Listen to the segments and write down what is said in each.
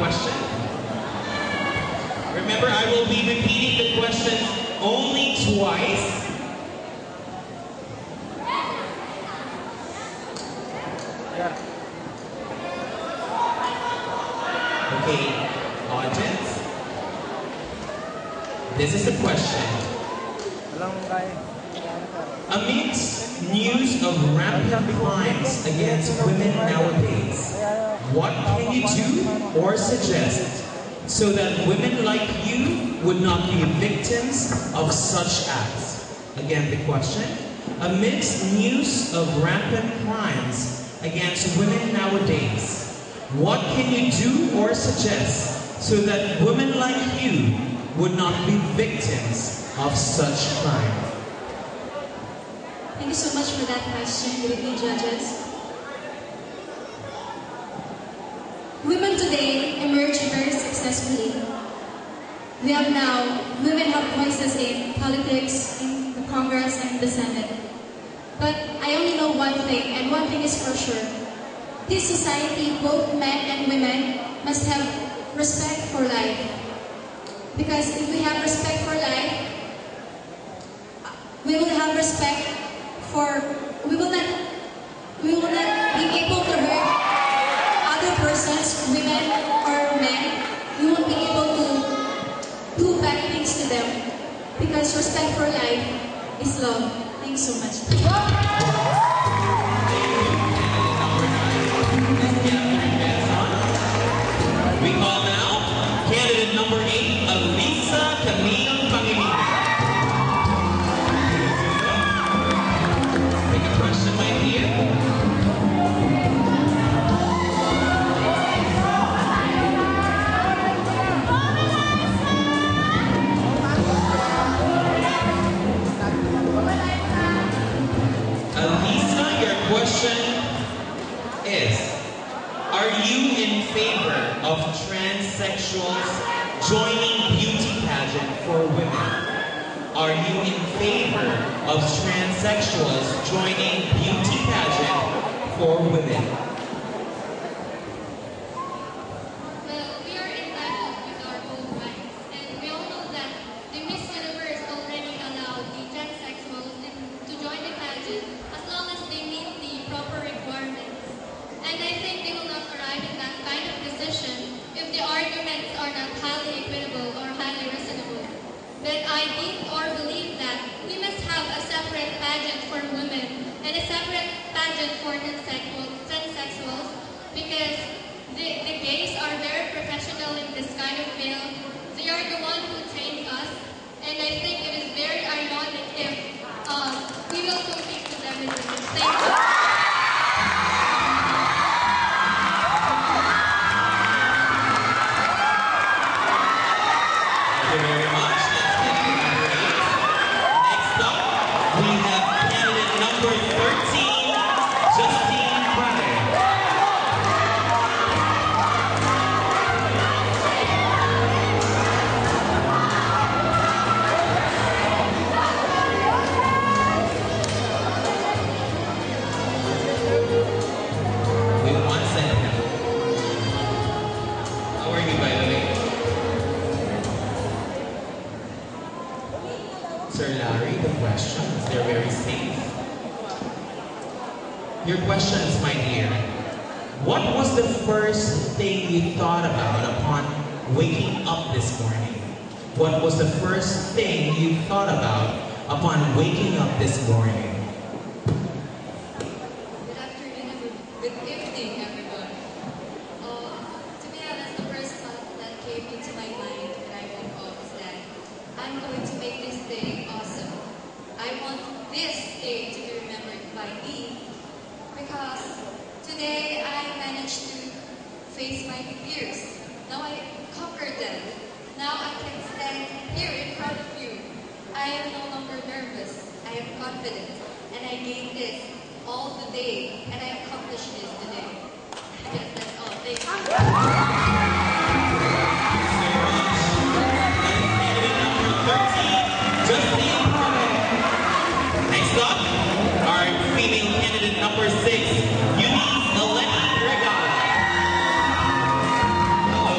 question? Remember, I will be repeating the question only twice. Okay, audience. This is the question. Amidst news of rampant crimes against women nowadays, what can you do or suggest so that women like you would not be victims of such acts? Again, the question. Amidst news of rampant crimes against women nowadays, what can you do or suggest so that women like you would not be victims of such crime? Thank you so much for that question. Good evening, judges. Women today emerge very successfully. We have now, women have voices in politics, in the Congress, and the Senate. But I only know one thing, and one thing is for sure. This society, both men and women, must have respect for life. Because if we have respect for life, we will have respect for, we will not be able to hurt other persons, women or men. We won't be able to do bad things to them. Because respect for life is love. Thanks so much. We call now candidate number 8, Alisa Camille Pangilinan. Take a question, my dear. Alisa, your question is, are you in favor of transsexuals joining beauty pageant for women? Are you in favor of transsexuals joining beauty pageant for women? Well, we are entitled with our own rights, and we all know that the Miss Universe already allowed the transsexuals to join the pageant as long as they meet the proper requirements. And I think they will not arrive at that kind of decision if the arguments are not highly equitable or highly reasonable. But I think or believe that we must have a separate pageant for women and a separate pageant for transsexuals because the gays are very professional in this kind of field. They are the one who trained us, and I think it is very ironic if we will compete with them in this. Thank you. Sir Larry, the questions, they're very safe. Your questions, my dear. What was the first thing you thought about upon waking up this morning? What was the first thing you thought about upon waking up this morning? Good afternoon, good evening, everyone. To be honest, the first thought that came into my mind when I woke up is that I'm going to make this day awesome. I want this day to be remembered by me because today I managed to face my fears. Now I conquered them. Now I can stand here in front of you. I am no longer nervous. I am confident. And I gained this all the day. And I accomplished this today. Yes, that's all. Thank you. Next up, our female candidate number 6, Eunice Alette Regala. Hello,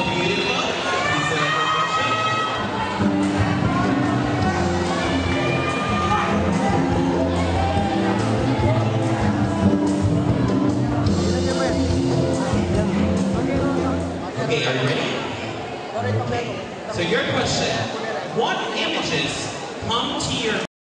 Okay, are you ready? Okay. So your question, what images come to your